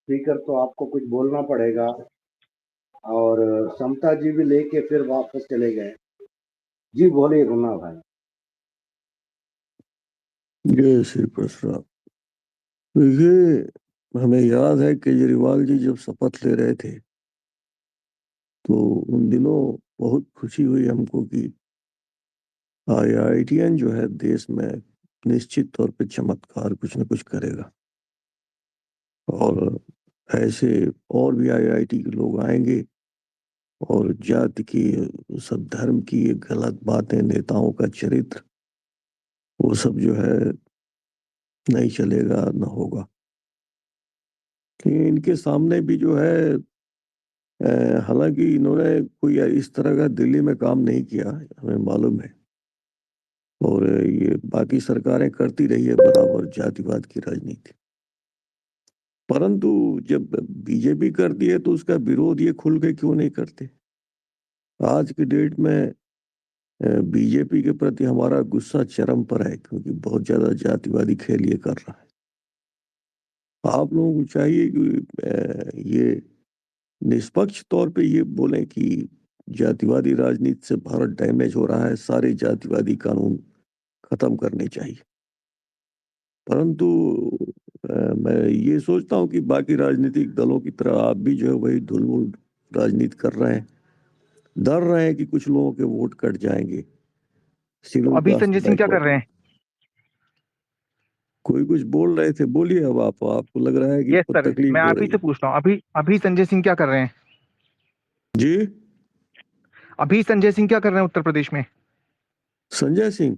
Speaker तो आपको कुछ बोलना पड़ेगा। और समता जी भी लेके फिर वापस चले गए। जी बोलिए गुना भाई। जय श्री प्रसाद। देखिए, हमें याद है केजरीवाल जी जब शपथ ले रहे थे तो उन दिनों बहुत खुशी हुई हमको कि आईआईटीएन जो है देश में निश्चित तौर पे चमत्कार कुछ न कुछ करेगा और ऐसे और भी आईआईटी के लोग आएंगे और जाति की, सब धर्म की ये गलत बातें, नेताओं का चरित्र, वो सब जो है नहीं चलेगा, न होगा। कि इनके सामने भी जो है, हालांकि इन्होंने कोई इस तरह का दिल्ली में काम नहीं किया, हमें मालूम है, और ये बाकी सरकारें करती रही है बराबर जातिवाद की राजनीति। परंतु जब बीजेपी करती है तो उसका विरोध ये खुल के क्यों नहीं करते? आज की डेट में बीजेपी के प्रति हमारा गुस्सा चरम पर है, क्योंकि बहुत ज्यादा जातिवादी खेल ये कर रहा है। आप लोगों को चाहिए कि ये निष्पक्ष तौर पे ये बोलें कि जातिवादी राजनीति से भारत डैमेज हो रहा है, सारे जातिवादी कानून खत्म करने चाहिए। परंतु मैं ये सोचता हूँ कि बाकी राजनीतिक दलों की तरह आप भी जो है वही ढुलमुल राजनीति कर रहे हैं, डर रहे हैं कि कुछ लोगों के वोट कट जाएंगे, तो शेड्यूल अभी कास्ट संजय सिंह क्या कर बैकवर्ड। रहे हैं? कोई कुछ बोल रहे थे, बोलिए। अब आपको लग रहा है कि यस सर, तकलीफ मैं हो आप ही रही से है। पूछ रहा हूँ, अभी अभी संजय सिंह क्या कर रहे हैं? जी, अभी संजय सिंह क्या कर रहे हैं उत्तर प्रदेश में? संजय सिंह,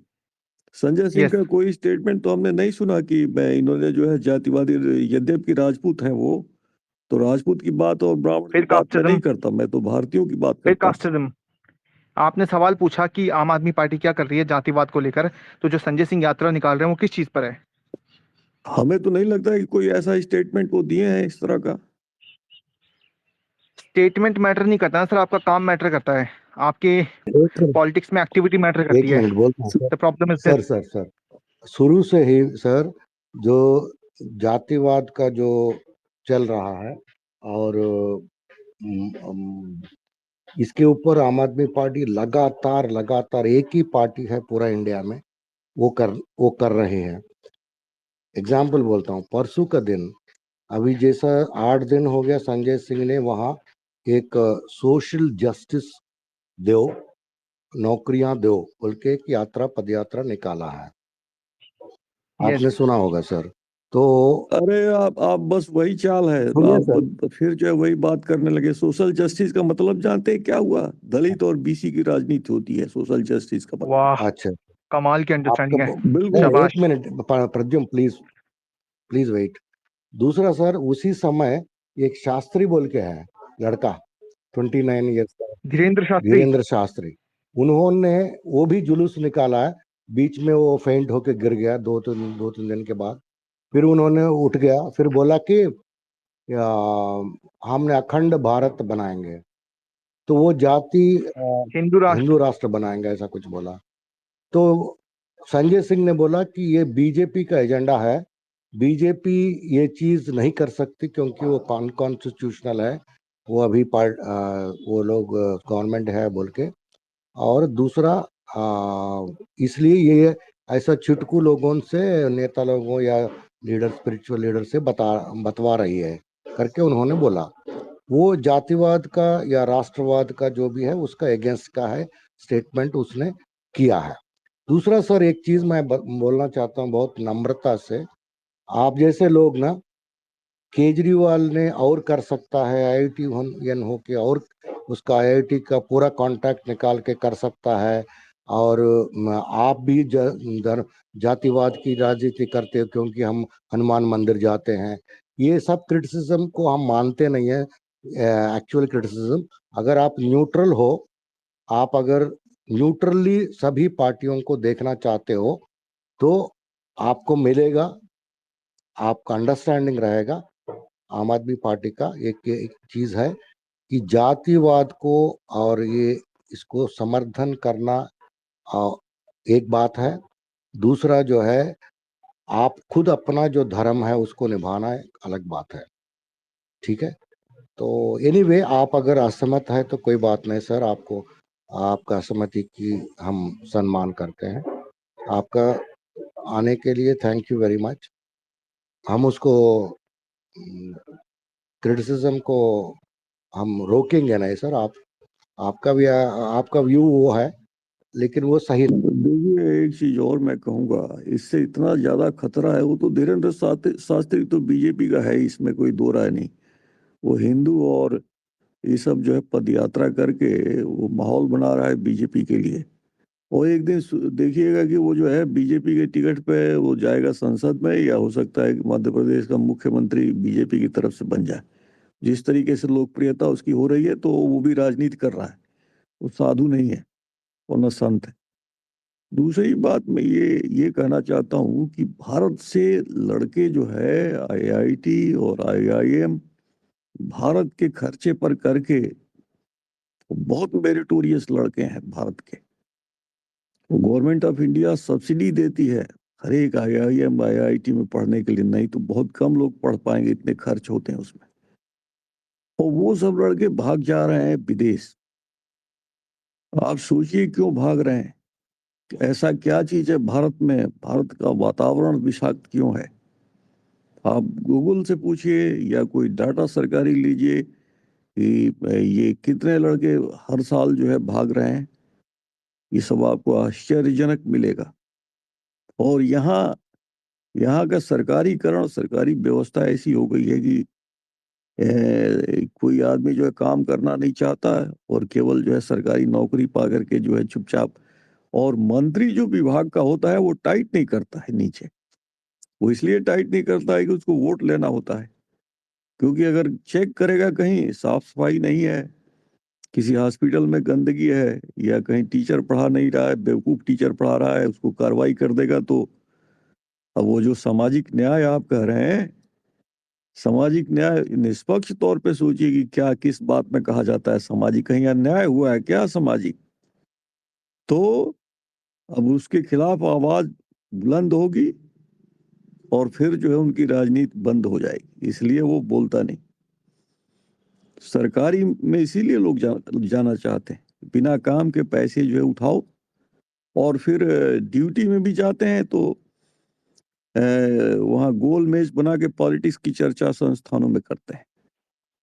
संजय सिंह यस। का कोई स्टेटमेंट तो हमने नहीं सुना कि इन्होंने जो है जातिवादी, यद्यपि राजपूत हैं वो, तो राजपूत की बात और ब्राह्मण की फिर बात मैं नहीं कास्टिज्म, करता, मैं तो भारतीयों की बात फिर करता हूँ। कास्टिज्म। आपने सवाल पूछा कि आम आदमी पार्टी क्या कर रही है जातिवाद को लेकर, तो जो संजय सिंह यात्रा निकाल रहे हैं वो किस चीज पर है? हमें तो नहीं लगता है कि कोई ऐसा स्टेटमेंट वो दिए हैं इस तरह का। स्टेटमेंट मैटर नहीं करता ना सर, आपका काम मैटर करता है, आपके एक मिनट, पॉलिटिक्स में एक्टिविटी मैटर करती एक है। मिनट बोलता हूँ the problem is sir. This. Sir sir शुरू से ही सर, जो जातिवाद का जो चल रहा है, और इसके ऊपर आम आदमी पार्टी लगातार लगातार, एक ही पार्टी है पूरा इंडिया में, वो कर रहे हैं। एग्जाम्पल बोलता हूँ, परसों का दिन, अभी जैसा 8 दिन हो गया, संजय सिंह ने वहाँ एक सोशल जस्टिस दो, नौकरियां दो बोल के एक यात्रा, पद यात्रा निकाला है। यस। आपने सुना होगा सर। तो अरे आप बस वही चाल है, सुनिए सर। आप फिर जो है वही बात करने लगे। सोशल जस्टिस का मतलब जानते हैं क्या हुआ? दलित और बीसी की राजनीति होती है सोशल जस्टिस का मतलब। वाह, अच्छा, कमाल की आपका अंडरस्टैंडिंग है। बिल्कुल। एक शाबाश। Minute Pradyumn, please please wait. दूसरा सर, उसी समय एक शास्त्री बोल के है लड़का, 29 ईयर्स का, धीरेन्द्र शास्त्री। धीरेन्द्र शास्त्री। उन्होंने वो भी जुलूस निकाला है। बीच में वो फेंट होके गिर गया, 2-3 दिन के बाद फिर उन्होंने उठ गया, फिर बोला कि हमने अखंड भारत बनाएंगे, तो वो जाति हिंदू राष्ट्र। हिंदू राष्ट्र बनाएंगे, ऐसा कुछ बोला। तो संजय सिंह ने बोला कि ये बीजेपी का एजेंडा है, बीजेपी ये चीज नहीं कर सकती क्योंकि वो कॉन्स्टिट्यूशनल है, वो अभी वो लोग गवर्नमेंट है बोल के। और दूसरा, इसलिए ये ऐसा चुटकू लोगों से, नेता लोगों या लीडर, स्पिरिचुअल लीडर से बतवा रही है करके उन्होंने बोला। वो जातिवाद का या राष्ट्रवाद का जो भी है उसका अगेंस्ट का है स्टेटमेंट उसने किया है। दूसरा सर, एक चीज मैं बोलना चाहता हूँ बहुत नम्रता से। आप जैसे लोग ना, केजरीवाल ने और कर सकता है, आईआईटी एन हो के, और उसका आईआईटी का पूरा कॉन्ट्रैक्ट निकाल के कर सकता है। और आप भी जातिवाद की राजनीति करते हो क्योंकि हम हनुमान मंदिर जाते हैं। ये सब क्रिटिसिज्म को हम मानते नहीं है, एक्चुअल क्रिटिसिज्म। अगर आप न्यूट्रल हो, आप अगर न्यूट्रली सभी पार्टियों को देखना चाहते हो, तो आपको मिलेगा, आपका अंडरस्टैंडिंग रहेगा। आम आदमी पार्टी का एक चीज है कि जातिवाद को और ये इसको समर्थन करना एक बात है। दूसरा जो है, आप खुद अपना जो धर्म है उसको निभाना एक अलग बात है। ठीक है। तो एनीवे आप अगर असहमत है तो कोई बात नहीं सर, आपको आपका असहमति की हम सम्मान करते हैं। आपका आने के लिए थैंक यू वेरी मच। हम उसको क्रिटिसिज्म को हम रोकेंगे नहीं सर। आपका व्यू वो है, लेकिन वो सही नहीं। देखिए, एक चीज और मैं कहूंगा, इससे इतना ज्यादा खतरा है, वो तो धीरेन्द्र शास्त्री तो बीजेपी का है, इसमें कोई दो राय नहीं। वो हिंदू और ये सब जो है पद यात्रा करके वो माहौल बना रहा है बीजेपी के लिए। और एक दिन देखिएगा कि वो जो है बीजेपी के टिकट पे वो जाएगा संसद में, या हो सकता है कि मध्य प्रदेश का मुख्यमंत्री बीजेपी की तरफ से बन जाए। जिस तरीके से लोकप्रियता उसकी हो रही है, तो वो भी राजनीति कर रहा है। वो साधु नहीं है और न संत है। दूसरी बात मैं ये कहना चाहता हूँ कि भारत से लड़के जो है आईआईटी और आईआईएम भारत के खर्चे पर करके बहुत मेरिटोरियस लड़के हैं भारत के। गवर्नमेंट ऑफ इंडिया सब्सिडी देती है हर एक आईआईएम आईआईटी में पढ़ने के लिए, नहीं तो बहुत कम लोग पढ़ पाएंगे, इतने खर्च होते हैं उसमें। और वो सब लड़के भाग जा रहे हैं विदेश। आप सोचिए क्यों भाग रहे हैं? ऐसा क्या चीज है भारत में? भारत का वातावरण विषाक्त क्यों है? आप गूगल से पूछिए या कोई डाटा सरकारी लीजिए कि ये कितने लड़के हर साल जो है भाग रहे हैं। ये सब आपको आश्चर्यजनक मिलेगा। और यहाँ का सरकारीकरण, सरकारी व्यवस्था ऐसी हो गई है कि कोई आदमी जो है काम करना नहीं चाहता है और केवल जो है सरकारी नौकरी पा करके जो है चुपचाप। और मंत्री जो विभाग का होता है वो टाइट नहीं करता है नीचे। वो इसलिए टाइट नहीं करता है कि उसको वोट लेना होता है। क्योंकि अगर चेक करेगा कहीं साफ सफाई नहीं है, किसी हॉस्पिटल में गंदगी है, या कहीं टीचर पढ़ा नहीं रहा है, बेवकूफ टीचर पढ़ा रहा है, उसको कार्रवाई कर देगा। तो अब वो जो सामाजिक न्याय आप कह रहे हैं, सामाजिक न्याय निष्पक्ष तौर पे सोचिए कि क्या किस बात में कहा जाता है सामाजिक? कहीं अन्याय हुआ है क्या सामाजिक? तो अब उसके खिलाफ आवाज बुलंद होगी और फिर जो है उनकी राजनीति बंद हो जाएगी। इसलिए वो बोलता नहीं। सरकारी में इसीलिए लोग जाना चाहते हैं, बिना काम के पैसे जो है उठाओ। और फिर ड्यूटी में भी जाते हैं तो वहाँ गोल मेज बना के पॉलिटिक्स की चर्चा संस्थानों में करते हैं।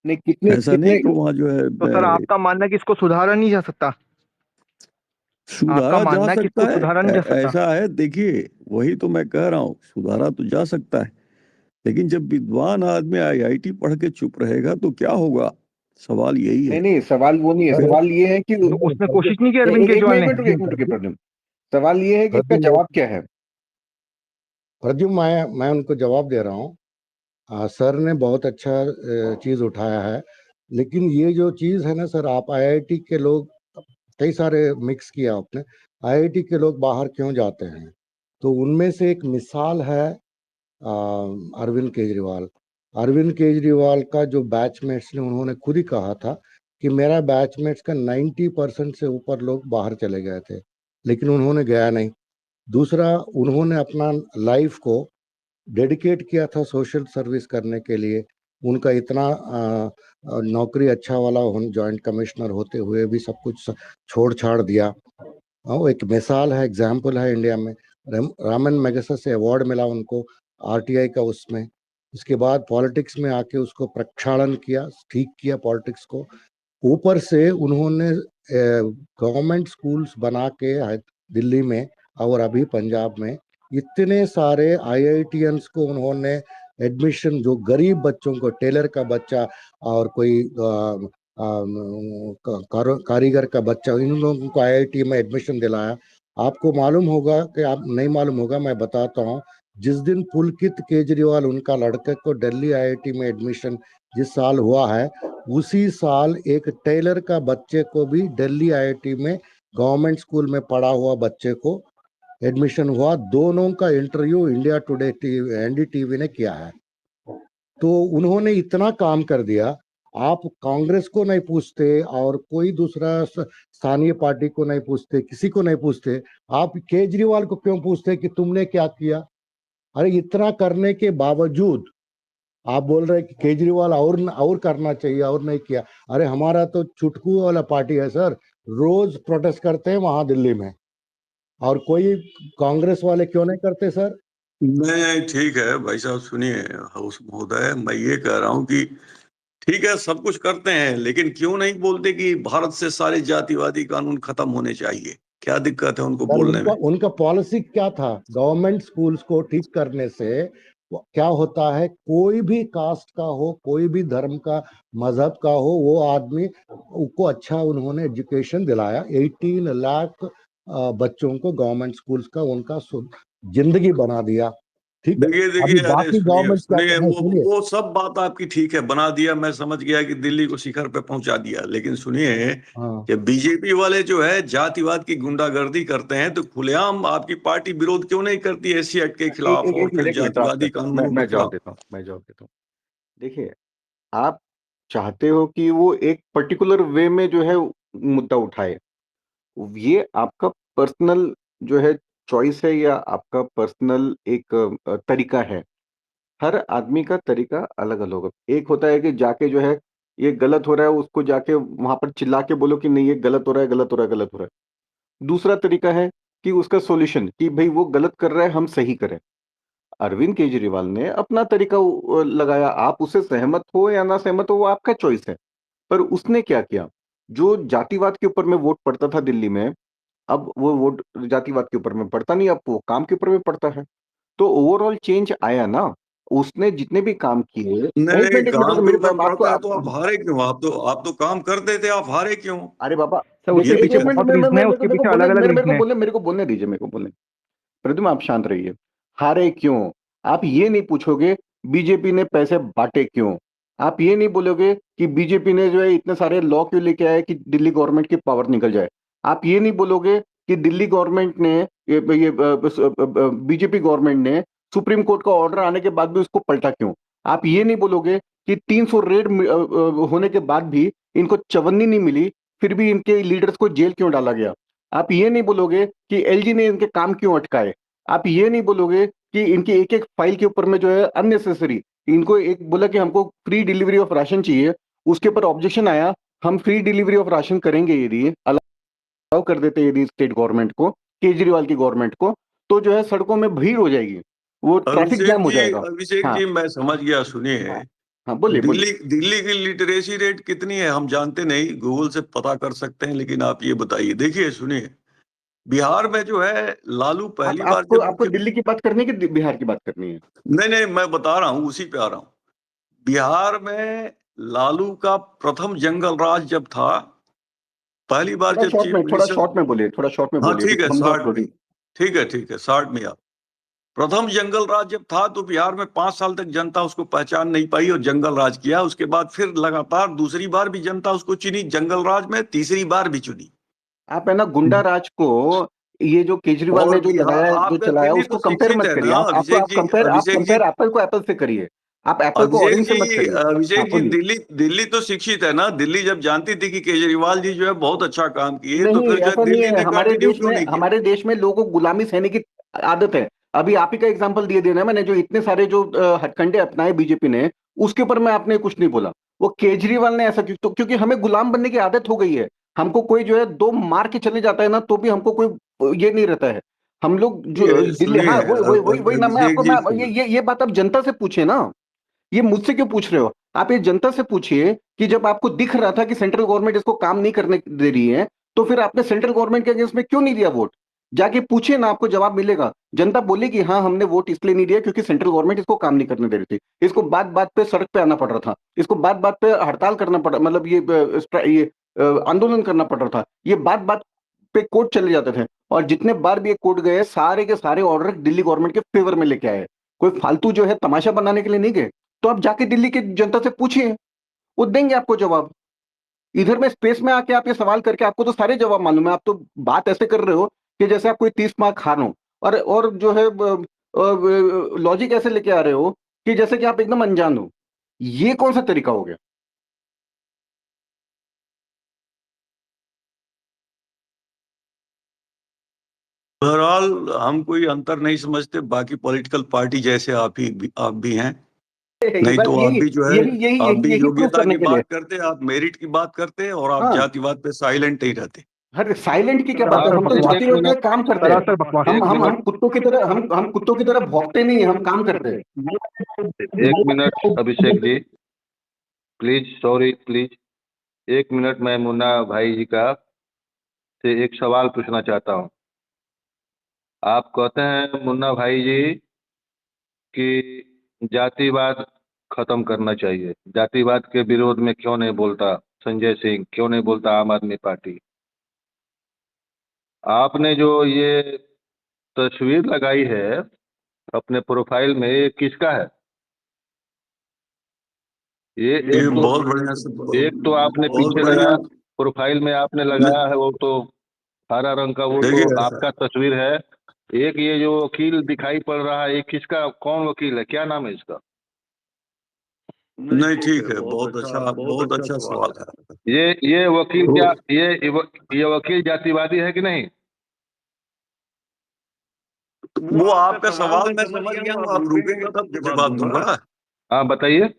नहीं, कितने ऐसा कितने नहीं कि वहाँ जो है तो सर आपका मानना है कि इसको सुधारा नहीं जा सकता? आपका सुधारा जा मानना है कि सकता इसको सुधारा नहीं जा है। सकता? ऐसा है, देखिए वही तो मैं कह रहा हूँ, सुधारा तो जा सकता है। लेकिन जब विद्वान आदमी आईआईटी पढ़ के चुप रहेगा तो क्या होगा? सवाल यही नहीं है। नहीं, सवाल वो नहीं है। सर, सवाल ये है कि तो उसने कोशिश नहीं की अरविंद एक केजरीवाल मिनट ने? रुकिए, एक मिनट रुकिए प्रद्युम्न। सवाल ये है कि इसका जवाब क्या है? प्रद्युम्न, मैं उनको जवाब दे रहा हूँ। सर ने बहुत अच्छा चीज उठाया है, लेकिन ये जो चीज है ना सर, आप आईआईटी के लोग कई सारे मिक्स किया आपने। आईआईटी के लोग बाहर क्यों जाते हैं? तो उनमें से एक मिसाल है अरविंद केजरीवाल। अरविंद केजरीवाल का जो बैचमेट्स ने, उन्होंने खुद ही कहा था कि मेरा बैचमेट्स का 90% से ऊपर लोग बाहर चले गए थे, लेकिन उन्होंने गया नहीं। दूसरा, उन्होंने अपना लाइफ को डेडिकेट किया था सोशल सर्विस करने के लिए। उनका इतना नौकरी अच्छा वाला, जॉइंट कमिश्नर होते हुए भी सब कुछ छोड़ छाड़ दिया। वो एक मिसाल है, एग्जाम्पल है इंडिया में। रामन मैगसेसे से अवार्ड मिला उनको आरटीआई का उसमें। उसके बाद पॉलिटिक्स में आके उसको प्रक्षालन किया, ठीक किया पॉलिटिक्स को। ऊपर से उन्होंने गवर्नमेंट स्कूल्स बना के दिल्ली में और अभी पंजाब में इतने सारे आईआईटीएंस को उन्होंने एडमिशन, जो गरीब बच्चों को, टेलर का बच्चा और कोई कारीगर का बच्चा, इन लोगों को आईआईटी में एडमिशन दिलाया। आपको मालूम होगा कि आप नहीं मालूम होगा, मैं बताता हूँ। जिस दिन पुलकित केजरीवाल, उनका लड़के को दिल्ली आईआईटी में एडमिशन जिस साल हुआ है, उसी साल एक टेलर का बच्चे को भी दिल्ली आईआईटी में गवर्नमेंट स्कूल में पढ़ा हुआ बच्चे को एडमिशन हुआ। दोनों का इंटरव्यू इंडिया टुडे एनडीटीवी ने किया है। तो उन्होंने इतना काम कर दिया। आप कांग्रेस को नहीं पूछते और कोई दूसरा स्थानीय पार्टी को नहीं पूछते, किसी को नहीं पूछते, आप केजरीवाल को क्यों पूछते कि तुमने क्या किया? अरे इतना करने के बावजूद आप बोल रहे हैं कि केजरीवाल और करना चाहिए और नहीं किया। अरे हमारा तो चुटकू वाला पार्टी है सर, रोज प्रोटेस्ट करते हैं वहां दिल्ली में, और कोई कांग्रेस वाले क्यों नहीं करते सर? नहीं, ठीक है भाई साहब, सुनिए हाउस महोदय, मैं ये कह रहा हूं कि ठीक है सब कुछ करते हैं, लेकिन क्यों नहीं बोलते कि भारत से सारे जातिवादी कानून खत्म होने चाहिए? क्या दिक्कत है उनको सर बोलने उनका में? उनका पॉलिसी क्या था? गवर्नमेंट स्कूल्स को ठीक करने से क्या होता है, कोई भी कास्ट का हो, कोई भी धर्म का, मजहब का हो, वो आदमी को अच्छा उन्होंने एजुकेशन दिलाया। 18 लाख बच्चों को गवर्नमेंट स्कूल्स का उनका जिंदगी बना दिया। ठीक है, देखिए अभी देखिए, अरे बाकी सुनिए गवर्नमेंट क्या सुनिए, कर रहे हैं सुनिए। वो सब बात आपकी ठीक है, बना दिया, मैं समझ गया कि दिल्ली को शिखर पे पहुंचा दिया, लेकिन सुनिए हाँ, कि बीजेपी वाले जो है जातिवाद की गुंडागर्दी करते हैं, तो खुलेआम आपकी पार्टी विरोध क्यों नहीं करती एससी एक्ट के एक खिलाफ एक और एक फिर मिनट, एक मिनट रास्ते, जातिवादी कानूनों के मैं जवाब खिलाफ? देता हूँ, मैं जवाब देता हूँ। देखिए, आप चाहते हो कि वो एक पर्टिकुलर वे में जो है मुद्दा उठाए, ये आपका पर्सनल जो है चॉइस है, या आपका पर्सनल एक तरीका है। हर आदमी का तरीका अलग अलग होगा। एक होता है कि जाके जो है ये गलत हो रहा है, उसको जाके वहां पर चिल्ला के बोलो कि नहीं ये गलत हो रहा है, गलत हो रहा है, गलत हो रहा है। दूसरा तरीका है कि उसका सॉल्यूशन कि भाई वो गलत कर रहा है, हम सही करें। अरविंद केजरीवाल ने अपना तरीका लगाया, आप उससे सहमत हो या ना सहमत हो वो आपका चॉइस है। पर उसने क्या किया, जो जातिवाद के ऊपर में वोट पड़ता था दिल्ली में, अब वो वोट जातिवाद के ऊपर में पड़ता नहीं, अब वो काम के ऊपर में पड़ता है। तो ओवरऑल चेंज आया ना। उसने जितने भी काम किए, नहीं नहीं, एक मिनट काम के मेरे ऊपर आपको पड़ता है तो आप हारे क्यों? आप तो काम करते थे, आप हारे क्यों? अरे बाबा, सर ये उसके देखिए एक पीछे दिक्कत मिनट, बहुत रीजन है, उसके मेरे को पीछे बोलने, अलग अलग मेरे को रीजन है। बोलने, मेरे को बोलने दीजिए, मेरे को बोलने। प्रद्युम्न आप शांत रहिए। हारे क्यों? आप ये नहीं पूछोगे बीजेपी ने पैसे बांटे क्यों। आप ये नहीं बोलोगे कि बीजेपी ने जो है इतने सारे लॉ क्यों लेके आए कि दिल्ली गवर्नमेंट की पावर निकल जाए। आप ये नहीं बोलोगे कि दिल्ली गवर्नमेंट ने ये बीजेपी गवर्नमेंट ने सुप्रीम कोर्ट का ऑर्डर आने के बाद भी उसको पलटा क्यों। आप ये नहीं बोलोगे कि 300 रेड होने के बाद भी इनको चवन्नी नहीं मिली, फिर भी इनके लीडर्स को जेल क्यों डाला गया। आप ये नहीं बोलोगे कि एलजी ने इनके काम क्यों अटकाए। आप ये नहीं बोलोगे कि इनकी एक एक फाइल के ऊपर में जो है अननेसेसरी, इनको एक बोला कि हमको फ्री डिलीवरी ऑफ राशन चाहिए, उसके ऊपर ऑब्जेक्शन आया, हम फ्री डिलीवरी ऑफ राशन करेंगे यदि अलाउ कर देते यदि स्टेट गवर्नमेंट को, केजरीवाल की गवर्नमेंट को, तो जो है सड़कों में भीड़ हो जाएगी, वो ट्रैफिक जाम हो जाएगा। अभिषेक हाँ जी मैं समझ गया, सुनिए। हाँ हाँ, बोलिए बोलिए। दिल्ली दिल्ली की लिटरेसी रेट कितनी है हम जानते नहीं, गूगल से पता कर सकते हैं, लेकिन आप ये बताइए। देखिए सुनिए, बिहार में जो है लालू आप पहली बार आपको जब आपको मुख्य, दिल्ली की बात करनी है कि बिहार की बात करनी है? नहीं नहीं मैं बता रहा हूँ, उसी पे आ रहा हूँ। बिहार में लालू का प्रथम जंगल राज जब था, पहली बार जब चीफ थोड़ा मिनिस्टर, शॉर्ट में बोलिए, थोड़ा शॉर्ट में हाँ बोलिए, ठीक है क्योंकि हम लोग 60 में, ठीक है 60 में आप, प्रथम जंगल राज जब था तो बिहार में 5 साल तक जनता उसको पहचान नहीं पाई और जंगल राज किया। उसके बाद फिर लगातार दूसरी बार भी जनता उसको चुनी जंगल राज में, तीसरी बार भी चुनी। आप है ना गुंडा राज को, ये जो केजरीवाल और ने जो बिहार, लगाया जो आपका चलाया दिल्ली तो उसको कंपेयर शिक्षित मत है करिए। ना आपको अभिषेक जी, आप अभिषेक जी, कंपेयर एप्पल को एप्पल से करिए। आप एप्पल को अभिषेक ऑरेंज से जी, मत करिए। हाँ अभिषेक जी, बोलिए। दिल्ली दिल्ली तो शिक्षित है ना। दिल्ली जब जानती थी कि केजरीवाल जी जो है बहुत अच्छा काम किए, तो नहीं, फिर जो ऐसा नहीं दिल्ली है। ने कंटिन्यू क्यों नहीं किया? हमारे देश में लोगों को गुलामी सहने की आदत है। अभी आप ही का एग्जांपल दिए देना मैंने, जो इतने सारे जो हथकंडे अपनाए बीजेपी ने, उसके ऊपर मैं आपने कुछ नहीं बोला। वो केजरीवाल ने ऐसा क्यों? तो क्योंकि हमें गुलाम बनने की आदत हो गई है। हमको कोई जो है दो मार के चले जाता है ना, तो भी हमको कोई ये नहीं रहता है। हम लोग जो ये दिल्ली, सुनिए हाँ वही ना, मैं अभिषेक आपको जी, मैं ये बात आप जनता से पूछे ना। ये मुझसे क्यों पूछ रहे हो? आप ये जनता से पूछिए कि जब आपको दिख रहा था कि सेंट्रल गवर्नमेंट इसको काम नहीं करने दे रही है, तो फिर आपने सेंट्रल गवर्नमेंट के अगेंस्ट में क्यों नहीं दिया वोट? जाके पूछिए ना, आपको जवाब मिलेगा। जनता बोलेगी हाँ हमने वोट इसलिए नहीं दिया क्योंकि सेंट्रल गवर्नमेंट इसको काम नहीं करने दे रही थी, इसको बात बात पे सड़क पे आना पड़ रहा था, इसको बात बात पे हड़ताल करना पड़, मतलब ये आंदोलन करना पड़ रहा था, ये बात बात पे कोर्ट चले जाते थे। और जितने बार भी ये कोर्ट गए, सारे के सारे ऑर्डर दिल्ली गवर्नमेंट के फेवर में लेके आए। कोई फालतू जो है तमाशा बनाने के लिए नहीं गए। तो आप जाके दिल्ली की जनता से पूछिए, वो देंगे आपको जवाब। इधर में स्पेस में आके आप ये सवाल करके आपको तो सारे जवाब मालूम है, आप तो बात ऐसे कर रहे हो कि जैसे आप कोई 30 मार्क हार हो, और जो है लॉजिक ऐसे लेके आ रहे हो कि जैसे कि आप एकदम अनजान हो। ये कौन सा तरीका हो गया? बहरहाल हम कोई अंतर नहीं समझते, बाकी पॉलिटिकल पार्टी जैसे आप भी हैं। नहीं बस तो आप यही भी जो है यही यही आप यही भी यही प्रूव योग्यता करने की के लिए। बात करते, आप मेरिट की बात करते और आप हाँ, जातिवाद पे साइलेंट ही रहते। हर साइलेंट की क्या बात है, सरासर हम तो बकवास, जातिवाद पे काम करते हैं। सरासर बकवास। हम कुत्तों की तरह हम कुत्तों की तरह भौंकते नहीं है, हम काम करते हैं। एक minute Abhishek ji, please, sorry please, एक मिनट। मैं मुन्ना भाई जी का से एक सवाल पूछना चाहता हूँ। आप कहते हैं मुन्ना भाई जी कि जातिवाद खत्म करना चाहिए, जातिवाद के विरोध में क्यों नहीं बोलता संजय सिंह, क्यों नहीं बोलता आम आदमी पार्टी? आपने जो ये तस्वीर लगाई है अपने प्रोफाइल में, ये किसका है? ये ये बहुत बढ़िया से एक तो आपने बहुत पीछे बढ़िया। लगाया, प्रोफाइल में आपने लगाया है वो तो हरा रंग का, वो तो देखिए आपका तस्वीर है। एक ये जो वकील दिखाई पड़ रहा है, ये किसका, कौन वकील है, क्या नाम है इसका? नहीं ठीक है, बहुत अच्छा सवाल है। ये वकील क्या, तो ये वकील जातिवादी है कि नहीं? वो आपका सवाल मैं समझ गया हूँ, आप रुकेंगे तब जवाब दूंगा। हाँ बताइए।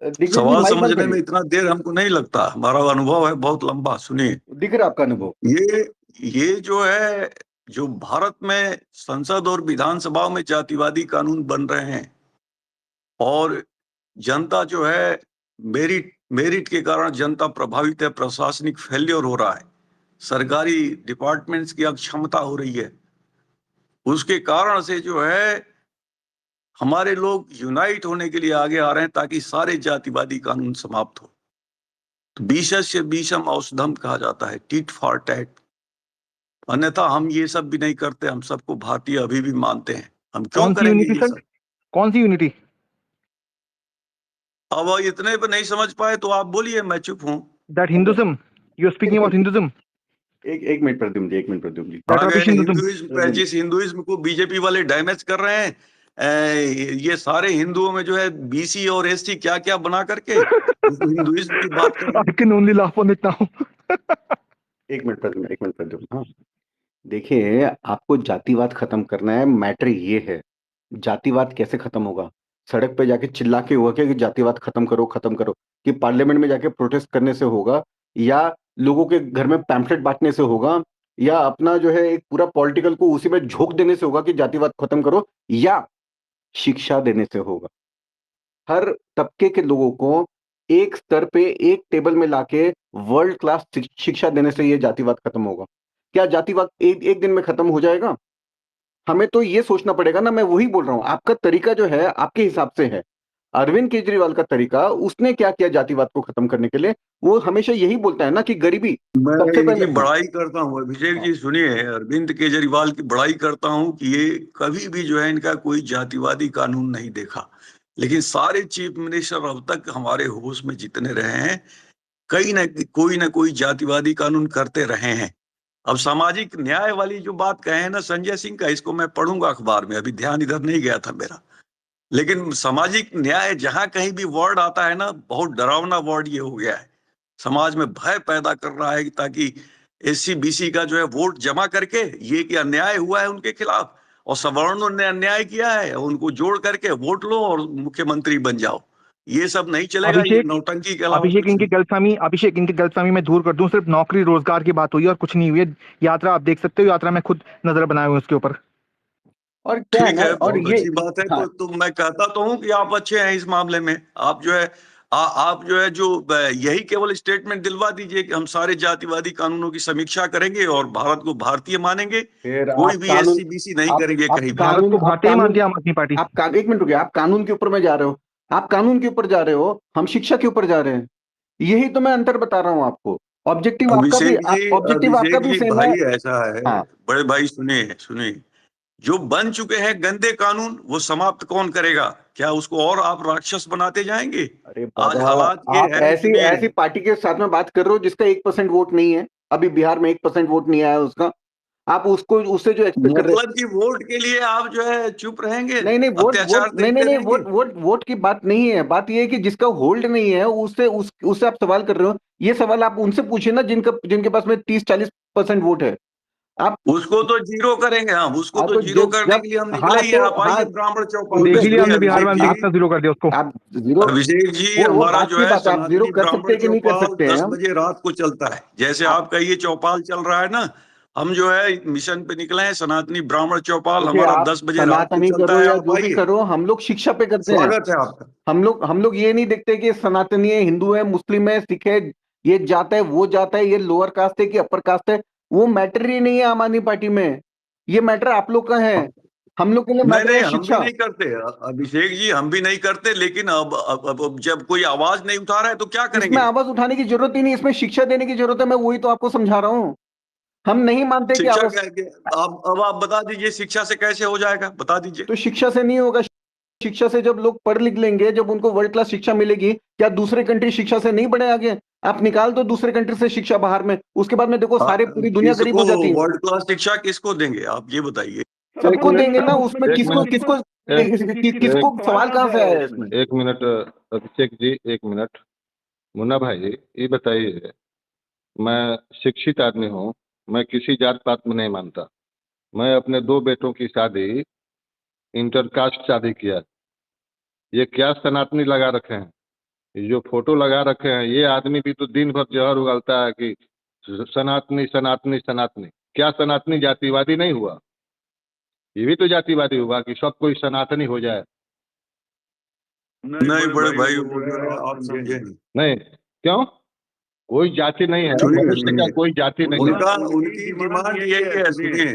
दिग्विजय जी सवाल माइक बंद समझने में करिए। इतना देर हमको नहीं लगता, हमारा अनुभव है बहुत लंबा। सुनिए, दिख रहा आपका अनुभव। ये जो है, जो भारत में संसद और विधानसभाओं में जातिवादी कानून बन रहे हैं और जनता जो है, मेरिट मेरिट के कारण जनता प्रभावित है, प्रशासनिक फेल्योर हो रहा है, सरकारी डिपार्टमेंट्स की अक्षमता हो रही है, उसके कारण से जो है हमारे लोग यूनाइट होने के लिए आगे आ रहे हैं ताकि सारे जातिवादी कानून समाप्त हो। तो बीशस्य बीशम औषधम कहा जाता है, टिट फॉर टैट। अन्यथा हम ये सब भी नहीं करते, हम सबको भारतीय अभी भी मानते हैं। हम क्यों कौन सी करेंगे यूनिटी ये सर, सब? कौन सी यूनिटी? अब इतने पे नहीं समझ पाए तो आप बोलिए, मैं चुप हूं। That Hinduism, you are speaking about Hinduism, एक मिनट प्रद्युम्न जी, एक मिनट प्रद्युम्न जी। दैट आ गए रबिश हिंदुइज्म। हिंदुइज्म पे, जिस हिंदुइज्म को बीजेपी वाले डैमेज कर रहे हैं। ये सारे हिंदुओं में जो है बीसी और एससी क्या क्या बना करके वो हिंदुइज्म की बात कर रहे I can only laugh on it now. एक मिनट प्रद्युम्न। हाँ, देखिए, आपको जातिवाद खत्म करना है, मैटर ये है। जातिवाद कैसे खत्म होगा? सड़क पे जाके चिल्ला के हुआ कि जातिवाद खत्म करो, खत्म करो, कि पार्लियामेंट में जाके प्रोटेस्ट करने से होगा, या लोगों के घर में पैम्फलेट बांटने से होगा, या अपना जो है एक पूरा पॉलिटिकल को उसी में झोंक देने से होगा कि जातिवाद खत्म करो, या शिक्षा देने से होगा। हर तबके के लोगों को एक स्तर पे एक टेबल में लाके वर्ल्ड क्लास शिक्षा देने से ये जातिवाद खत्म होगा। क्या जातिवाद एक दिन में खत्म हो जाएगा? हमें तो ये सोचना पड़ेगा ना। मैं वही बोल रहा हूं, आपका तरीका जो है आपके हिसाब से है। अरविंद केजरीवाल का तरीका, उसने क्या किया जातिवाद को खत्म करने के लिए? वो हमेशा यही बोलता है ना कि गरीबी मैं सबसे इनकी पहले। बड़ाई करता हूँ अभिषेक जी, सुनिए, अरविंद केजरीवाल की बड़ाई करता हूँ कि ये कभी भी जो है इनका कोई जातिवादी कानून नहीं देखा। लेकिन सारे चीफ मिनिस्टर अब तक हमारे होश में जितने रहे हैं, कहीं ना कोई जातिवादी कानून करते रहे हैं। अब सामाजिक न्याय वाली जो बात कहे हैं ना संजय सिंह का, इसको मैं पढ़ूंगा अखबार में, अभी ध्यान इधर नहीं गया था मेरा। लेकिन सामाजिक न्याय जहां कहीं भी वर्ड आता है ना, बहुत डरावना वर्ड ये हो गया है, समाज में भय पैदा कर रहा है ताकि एससी बीसी का जो है वोट जमा करके ये कि अन्याय हुआ है उनके खिलाफ और सवर्णों ने अन्याय किया है, उनको जोड़ करके वोट लो और मुख्यमंत्री बन जाओ। ये सब नहीं चलेगा, ये अभिषेक, नौटंकी के अलावा कुछ नहीं। अभिषेक इनकी गलतफहमी मैं दूर कर दूं, सिर्फ नौकरी रोजगार की बात हुई है और कुछ नहीं हुई है। यात्रा आप देख सकते हो, यात्रा में खुद नजर बनाए हुए उसके ऊपर। और क्या है ठीक ना, है, और बहुत ये, अच्छी बात है। हाँ, तो मैं कहता तो हूं कि आप अच्छे हैं इस मामले में। आप जो है आप जो है जो यही केवल स्टेटमेंट दिलवा दीजिए कि हम सारे जातिवादी कानूनों की समीक्षा करेंगे और भारत को भारतीय मानेंगे, फिर कोई आप भी कानून, एससी बीसी नहीं करेंगे आप कहीं भी। भारत को कानून, भारतीय ही मानती है आम आदमी पार्टी। एक मिनट रुकिए, आप कानून के ऊपर में जा रहे हो, आप कानून के ऊपर जा रहे हो, हम शिक्षा के ऊपर जा रहे हैं। यही तो मैं अंतर बता रहा हूं आपको। ऑब्जेक्टिव आपका अभिषेक भी जी सेम है। भाई ऐसा है, हाँ, बड़े भाई सुनिए सुनिए, जो बन चुके हैं गंदे कानून वो समाप्त कौन करेगा? क्या उसको और आप राक्षस बनाते जाएंगे? अरे आज बाबा, हालात ये आप है, ऐसी सुनिए, ऐसी पार्टी के साथ में बात कर रहे हो जिसका 1% वोट नहीं है। अभी बिहार में 1% वोट नहीं आया उसका। आप उसको, उससे जो एक्सपेक्ट कर रहे मतलब कि वोट के लिए आप जो है चुप रहेंगे, नहीं नहीं, अत्याचार देखते नहीं, रहेंगे? वोट की बात नहीं है। बात ये है कि जिसका होल्ड नहीं है उससे आप सवाल कर रहे हो। ये सवाल आप उनसे पूछिए ना जिनके पास में 30-40% वोट है। आप उसको तो जीरो करेंगे हम, उसको हाँ, तो तो जीरो जब करने जब के लिए हम हाँ निकले ही हैं। तो आप आइए हाँ ब्राह्मण चौपाल ठीक पे देख है ही लिया सुनिए हमने बिहार में, अभिषेक हमने जी। कितना जीरो कर दिया उसको। आप जीरो अभिषेक जी वो हमारा बात जो की है बात है, आप जीरो सनातनी कर सकते ब्राह्मण हैं कि नहीं कर चौपाल सकते हैं 10 हम बजे रात को चलता है। जैसे आप आपका ये चौपाल चल रहा है ना, हम जो है मिशन पे निकले हैं। सनातनी ब्राह्मण चौपाल देखिए, हमारा आप 10 बजे रात को सनातनी चलता करो है। या आप जो भी आइए, करो, हम लोग शिक्षा पे करते हैं। स्वागत है आपका। हम लोग ये नहीं देखते कि सनातनी है, हिंदू है, मुस्लिम है, सिख है, ये जात है, वो जात है, ये लोअर कास्ट है कि अपर कास्ट है। वो मैटर ही नहीं है आम आदमी पार्टी में। ये मैटर आप लोग का है, हम लोग के लिए नहीं मैटर नहीं, है हम भी शिक्षा। नहीं करते अभिषेक जी, हम भी नहीं करते। लेकिन अब जब कोई आवाज नहीं उठा रहा है तो क्या इसमें करेंगे? आवाज उठाने की जरूरत ही नहीं, इसमें शिक्षा देने की जरूरत है। मैं वही तो आपको समझा रहा हूँ। हम नहीं मानते कि शिक्षा आवाज, अब आप बता दीजिए शिक्षा से कैसे हो जाएगा, बता दीजिए। तो शिक्षा से नहीं होगा। शिक्षा से जब लोग पढ़ लिख लेंगे, जब उनको वर्ल्ड क्लास शिक्षा मिलेगी, क्या दूसरे कंट्री शिक्षा से नहीं बढ़े आगे? आप निकाल दो दूसरे कंट्री से शिक्षा बाहर में, उसके बाद में देखो सारे पूरी दुनिया गरीब किसको हो जाती है। वर्ल्ड क्लास शिक्षा किसको देंगे आप ये बताइए? सबको देंगे ना, उसमें एक किसको मिनट किसको किसको सवाल कहाँ से आया इसमें? एक मिनट अभिषेक जी, एक मिनट। मुन्ना भाई, ये बताइए, मैं शिक्षित आदमी हूँ, मैं किसी जात पात में नहीं मानता। मैं अपने 2 बेटों की शादी इंटरकास्ट शादी किया। ये क्या सनातनी लगा रखे हैं? ये जो फोटो लगा रखे हैं, ये आदमी भी तो दिन भर जहर उगलता है कि सनातनी सनातनी सनातनी। क्या सनातनी जातिवादी नहीं हुआ? ये भी तो जातिवादी हुआ कि सब कोई सनातनी हो जाए। नहीं बड़े भाई, वो जो है आप समझे नहीं। नहीं, क्यों? कोई जाति नहीं है, सुनिए मनुष्य का सुनिए, कोई जाति नहीं है। उनका उनकी डिमांड यही है, सुनिए,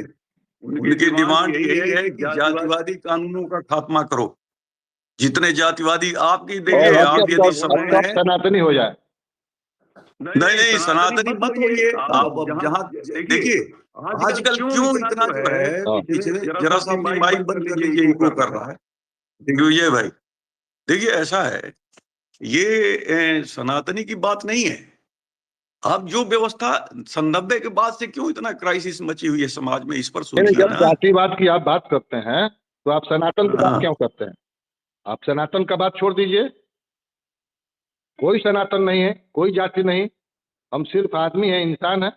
उनकी डिमांड यही है कि जातिवादी कानूनों का खात्मा करो। जितने जातिवादी आपकी और देखिए, अब आप यदि समय सब है। सनातनी हो जाए। नहीं नहीं, सनातनी मत होइए। अब जहाँ देखिए, आजकल क्यों इतना जो है, हाँ। पिछले जरा सा अपनी माइक बंद कर लीजिए, इको कर रहा है। देखिए ये भाई, देखिए ऐसा है, ये सनातनी की बात नहीं है। अब जो व्यवस्था 97 के बाद से क्यों इतना क्राइसिस मची हुई है समाज में, इस पर नहीं, सोचिए जब ना। जातिवाद की आप बात करते हैं तो आप सनातन की बात हाँ, क्यों करते हैं? आप सनातन का बात छोड़ दीजिए। कोई सनातन नहीं है, कोई जाति नहीं, हम सिर्फ आदमी है, इंसान है।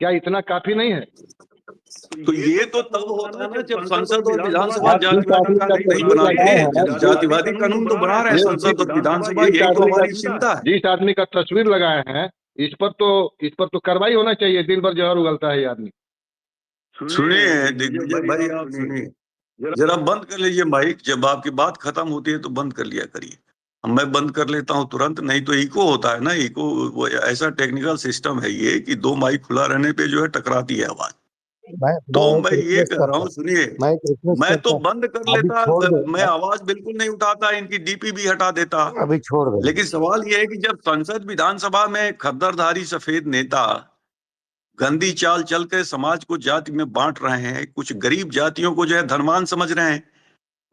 क्या इतना काफी नहीं है? तो ये तो तब होता है ना जब संसद और विधानसभा आप जिस जातिवादी आदमी का कानून नहीं तस्वीर लगाए हैं, बनाते। जातिवादी कानून तो बना रहे हैं संसद और विधानसभा, जिस यही तो आदमी का हमारी चिंता है। जिस आदमी का तस्वीर लगाए हैं, इस पर तो कार्रवाई होना चाहिए। दिन भर जहर उगलता है ये आदमी। सुनिए दिग्विजय भाई, आप सुनिए, जरा बंद कर लीजिए माइक। जब आपकी बात खत्म होती है तो बंद कर लिया करिए। मैं बंद कर लेता हूँ तुरंत, नहीं तो इको होता है ना। इको वो ऐसा टेक्निकल सिस्टम है ये कि 2 माइक खुला रहने पे जो है टकराती है आवाज। तो मैं एक ये रिक्वेस्ट कह रहा करता हूँ, सुनिए, मैं एक रिक्वेस्ट मैं तो करता बंद कर अभी लेता, छोड़ दो, मैं आवाज बिल्कुल नहीं उठाता, इनकी डीपी भी हटा देता। अभी छोड़ दो। लेकिन सवाल यह है कि जब संसद विधानसभा में खद्दरधारी सफेद नेता गंदी चाल चल के समाज को जाति में बांट रहे हैं, कुछ गरीब जातियों को जो है धनवान समझ रहे हैं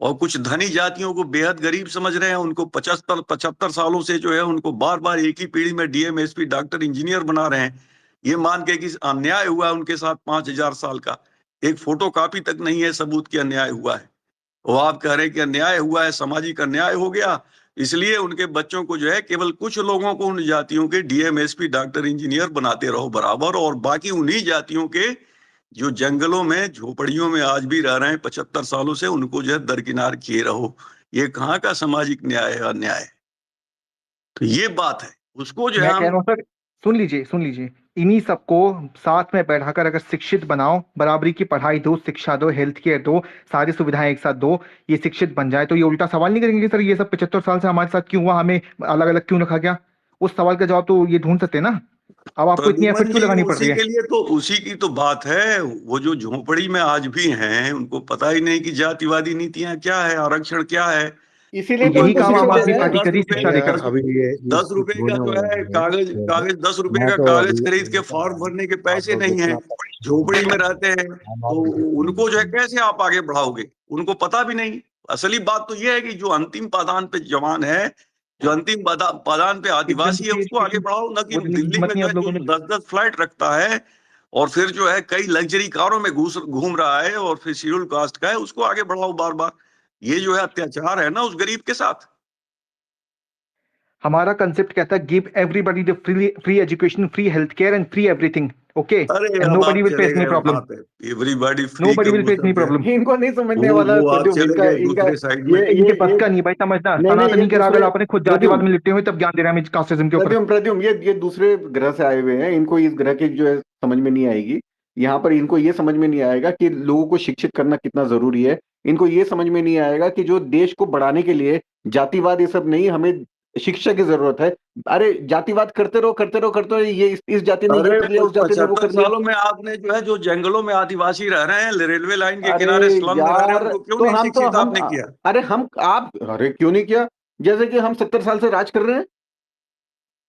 और कुछ धनी जातियों को बेहद गरीब समझ रहे हैं, उनको 75 सालों से जो है उनको बार बार एक ही पीढ़ी में डीएम, एसपी, डॉक्टर, इंजीनियर बना रहे हैं, ये मान के कि अन्याय हुआ है उनके साथ 5000 साल का। एक फोटो कॉपी तक नहीं है सबूत की अन्याय हुआ है। वो आप कह रहे हैं कि अन्याय हुआ है, सामाजिक अन्याय हो गया, इसलिए उनके बच्चों को जो है केवल कुछ लोगों को उन जातियों के डीएम, एसपी, डॉक्टर, इंजीनियर बनाते रहो बराबर, और बाकी उन्हीं जातियों के जो जंगलों में झोपड़ियों में आज भी रह रहे हैं 75 सालों से, उनको जो है दरकिनार किए रहो। ये कहाँ का सामाजिक न्याय है, अन्याय है? तो ये बात है, उसको जो है मैं कह हम रहा हूँ सर, सुन लीजिए, इन्हीं सबको साथ में बैठाकर अगर शिक्षित बनाओ, बराबरी की पढ़ाई दो, शिक्षा दो, हेल्थ केयर दो, सारी सुविधाएं एक साथ दो, ये शिक्षित बन जाए, तो ये उल्टा सवाल नहीं करेंगे सर ये सब 75 साल से हमारे साथ क्यों हुआ, हमें अलग अलग क्यों रखा गया? उस सवाल का जवाब तो ये ढूंढ सकते हैं ना। अब आपको इतनी एफर्ट प्रद्युमन क्यों जी, लगानी पड़ रही उसी है? के लिए तो उसी की तो बात है। वो जो झोपड़ी में आज भी हैं, उनको पता ही नहीं कि जातिवादी नीतियां क्या है, आरक्षण क्या है। इसीलिए तो यही उनको काम आम शिक्षा दे आदमी रहे हैं। पार्टी 10 करी, रुपए शिक्षा भैया देकर। अभी ये 10 रुपए का होने जो वाला है कागज कागज 10 रुपए मैं का तो कागज अभी खरीद के फॉर्म भरने के आप पैसे लोग नहीं है, इतना झोपड़ी में रहते हैं, आम तो आदमी उनको जो है कैसे आप आगे बढ़ाओगे? उनको पता भी नहीं। असली बात तो यह है कि जो अंतिम पादान पे जवान है, जो अंतिम पादान पे एकदम आदिवासी है, उसको आगे बढ़ाओ, न कि वो देने की दिल्ली हिम्मत में नहीं जो आप है लोगों जो में। 10-10 फ्लाइट रखता है और फिर जो है कई लग्जरी कारों में घूम रहा है और फिर शेड्यूल कास्ट का है, उसको आगे बढ़ाओ बार बार। ये जो है अत्याचार है ना उस गरीब के साथ। हमारा कंसेप्ट कहता है give everybody the free education, free health care and free everything, okay, अरे एंड अब नोबडी आप विल फेस चले एनी गए प्रॉब्लम, वहां पे, एवरीबॉडी फ्री नोबडी का विल वो फेस एनी शब्द है, प्रॉब्लम। इनको नहीं समझने वाला वो आप प्रद्युम्न, चले इनका गए इनका दूसरे साइड में। इनके बस का नहीं भाई समझना, नहीं ये सनातनी के राग दूसरे अपने खुद जातिवाद प्रद्युम्न में लिपटे हुए तब ज्ञान दे रहे हैं हमें कास्टिज्म के ऊपर। प्रद्युम्न ये दूसरे ग्रह से आए हुए हैं, इनको इस ग्रह की जो है समझ में नहीं आएगी। यहाँ पर इनको ये समझ में नहीं आएगा कि लोगों को शिक्षित करना कितना जरूरी है। इनको ये समझ में नहीं आएगा कि जो देश को बढ़ाने के लिए जातिवाद ये सब नहीं, हमें शिक्षा की जरूरत है। अरे जातिवाद करते रहो, ये इस जाति ने ये अरे कर लिया, उस जाति ने वो 75 कर लिया। सालों में आपने जो है, जो जंगलों में आदिवासी रह रहे हैं, रेलवे लाइन के अरे किनारे स्लम में रह रहे हैं, यार, उनको क्यों तो नहीं हम तो शिक्षित हम आपने किया? अरे हम आप अरे क्यों नहीं किया? जैसे कि हम 70 साल से राज कर रहे हैं,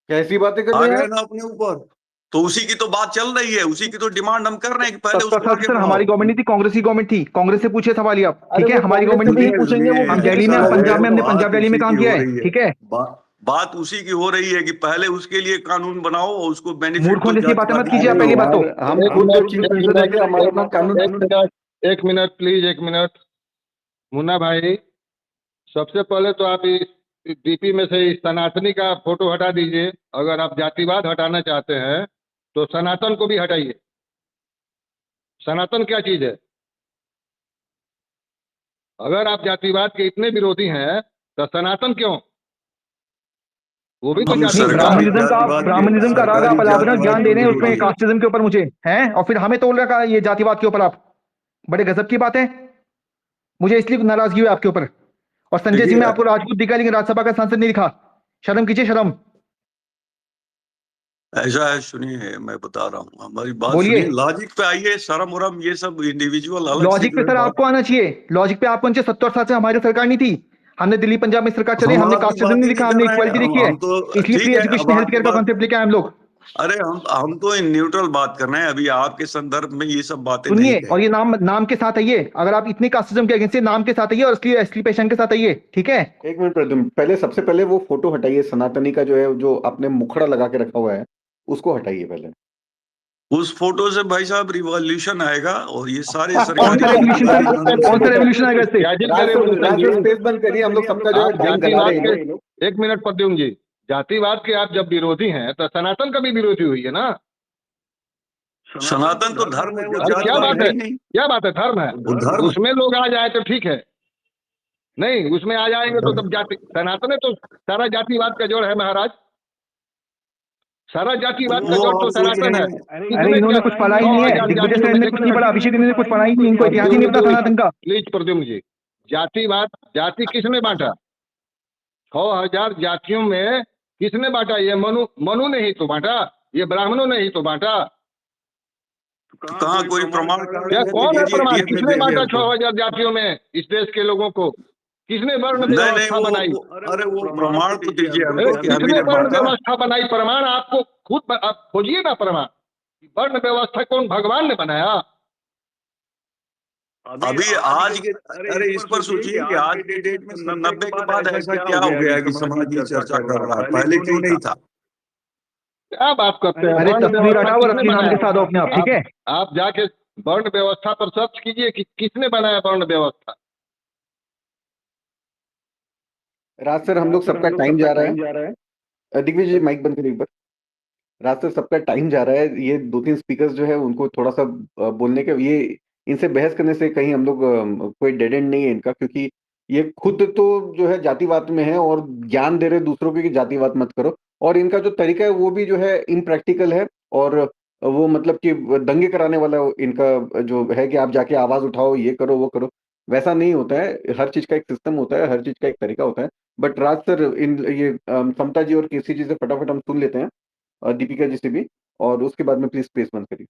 कैसी बातें कर आ रहे हैं गए आप? ना अपने ऊपर, तो उसी की तो बात चल रही है, उसी की तो डिमांड हम कर रहे हैं कि पहले 70 उसको साल आगे सर हमारी बढ़ाओ। गवर्नमेंट नहीं थी, कांग्रेस की गवर्नमेंट थी, कांग्रेस से पूछे सवाल ही आप, अरे ठीक है, वो हमारी कांग्रेस गवर्नमेंट से नहीं नहीं थी। पूछेंगे, वो हम सुनिए, दिल्ली में, बीजेपी हम से पंजाब में, हमने बात पंजाब दिल्ली में उसी काम की किया हो है, रही है। ठीक है। बात उसी की हो रही है कि पहले उसके लिए कानून बनाओ और उसको बेनिफिट मूर्खों दो, जैसी बातें मत जातिवादी कीजिए आप, अरे पहली बनाओ। बात तो। यार, हम एक खुद मिनट, चीफ एक मिनिस्टर है कि मिनट, हमारे पास कानून एक मिनट प्लीज, एक मिनट। मुन्ना भाई, सबसे पहले तो आप इस डीपी में से इस सनातनी का फोटो हटा दीजिए। अगर आप जातिवाद हटाना चाहते हैं तो सनातन को भी हटाइए। सनातन क्या चीज है? अगर आप जातिवाद के इतने विरोधी हैं तो सनातन क्यों? वो भी तो हम जाति नहीं, है ना। सरकारी ब्राह्मणिज्म का राग सरकारी आप अलापना जातिवाद ज्ञान के दे रहे हैं उसमें विरोधी है। कास्टिज्म के ऊपर मुझे हैं, और फिर हमें तोल रखा ये जातिवाद के ऊपर आप। बड़े गजब की बात है, मुझे इसलिए नाराजगी हुई आपके ऊपर। और संजय सिंह देखिए, में आपको राजपूत दिखा लेकिन राज्यसभा का सांसद नहीं दिखा। शर्म कीजिए, शर्म। ऐसा है, सुनिए मैं बता रहा हूँ, हमारी बात बोलिए। सुनिए, लॉजिक पे आइए। शर्म उरम ये सब इंडिविजुअल अलग से लॉजिक जो पे है सर बात। आपको आना चाहिए, लॉजिक पे आपको आना चाहिए। 70 साल से हमारी सरकार नहीं थी, हमने दिल्ली पंजाब में सरकार चली, हम हमने आपकी कास्टिज्म बात नहीं ही नहीं लिखा, कर हमने रहे हैं, इक्वालिटी लिखी है। हम तो इसलिए ठीक फ्री है, अब एजुकेशन, हेल्थ आपकी केयर का बात। कॉन्सेप्ट लेके आए हम लोग। अरे हम तो इन न्यूट्रल बात कर रहे हैं, अभी आपके संदर्भ में ये सब बातें नहीं सुनिए, और कही। ये नाम के साथ आइए, अगर आप इतने कास्टिज्म के अगेंस्ट नाम के साथ आइए और असली असली पहचान के साथ आइए, ठीक है। एक मिनट प्रद्युम्न, पहले सबसे पहले वो फोटो हटाइए सनातनी का, जो है जो आपने मुखड़ा लगा के रखा हुआ है, उसको हटाइए पहले। उस फोटो से भाई साहब रिवॉल्यूशन आएगा और ये सारे कौन सरकारी सा रेवोल्यूशन जातिवादी सर, बंद हो कौन सा जाएंगे। रेवोल्यूशन आएगा इससे? कैजिंग का राज रेवोल्यूशन से जी। स्पेस बंद करिए, हम लोग सबका जो है आप टाइम गला जातिवाद रहे के, हैं। एक मिनट प्रद्युम्न जी, जातिवाद के आप जब विरोधी हैं तो सनातन का भी विरोधी हुई है ना। सनातन तो धर्म है, वो अरे क्या जातिवाद बात है है, ही नहीं। क्या बात है, धर्म है। वो धर्म है। उसमें लोग आ जाए तो ठीक है, नहीं उसमें आ जाएंगे तो तब जाति, सनातन है तो सारा जातिवाद का जोड़ है महाराज। सारा जातिवाद का वो जोड़ तो आप सनातन है। सुनिए, अरे इसमें इन्होंने क्या कुछ पढ़ा ही नहीं है, 9,000 दिग्विजय जातियों सैन में ने से कुछ नहीं पढ़ा, अभिषेक ने कुछ पढ़ा ही नहीं, इनको इतिहास ही नहीं पता सनातन का। प्लीज प्रद्युम्न जी, जातिवाद, जाति किसने बांटा? 6,000 जातियों में किसने बांटा? ये मनु ने ही तो बांटा, ये ब्राह्मणों ने ही तो बांटा। कहाँ कोई प्रमाण कार्ड क्या है? कौन है भेजिए, प्रमाण? डीएम में किसने भेजिए बांटा हमको। 6,000 जातियों में इस देश के लोगों को? किसने वर्ण नहीं व्यवस्था बनाई? अरे वो प्रमाण तो दीजिए अरे हमको कि हम ही किसने ने वर्ण बांटा। व्यवस्था बनाई? प्रमाण आपको खुद आप खोजिए ना प्रमाण। वर्ण व्यवस्था कौन भगवान ने बनाया? अभी आज के, अरे इस पर सोचिए कि आज के डेट में 90 के बाद ऐसा क्या हो गया है कि समाज ये चर्चा कर रहा है, पहले क्यों नहीं था? क्या बात करते हैं? अरे वर्ण तस्वीर व्यवस्था हटाओ और किसने असली नाम के बनाया? साथ आओ अपने आप, ठीक है। आप जाके वर्ण व्यवस्था पर सर्च कीजिए कि किसने बनाया वर्ण व्यवस्था। राज सर, हम लोग सबका टाइम जा रहा है। दिग्विजय जी माइक बंद करिए एक बार। राज सर, सबका टाइम जा रहा है। ये 2-3 स्पीकर्स जो है उनको थोड़ा सा बोलने के, ये इनसे बहस करने से कहीं हम लोग कोई डेड एंड नहीं है इनका, क्योंकि ये खुद तो जो है जातिवाद में है और ज्ञान दे रहे दूसरों को कि जातिवाद मत करो, और इनका जो तरीका है वो भी जो है इम्प्रैक्टिकल है, और वो मतलब कि दंगे कराने वाला इनका जो है कि आप जाके आवाज उठाओ, ये करो वो करो, वैसा नहीं होता है। हर चीज का एक सिस्टम होता है, हर चीज का एक तरीका होता है। बट राज सर, इन ये समता जी और केसी जी से फटाफट हम सुन लेते हैं, दीपिका जी से भी, और उसके बाद में प्लीज स्पेस बंद करिए।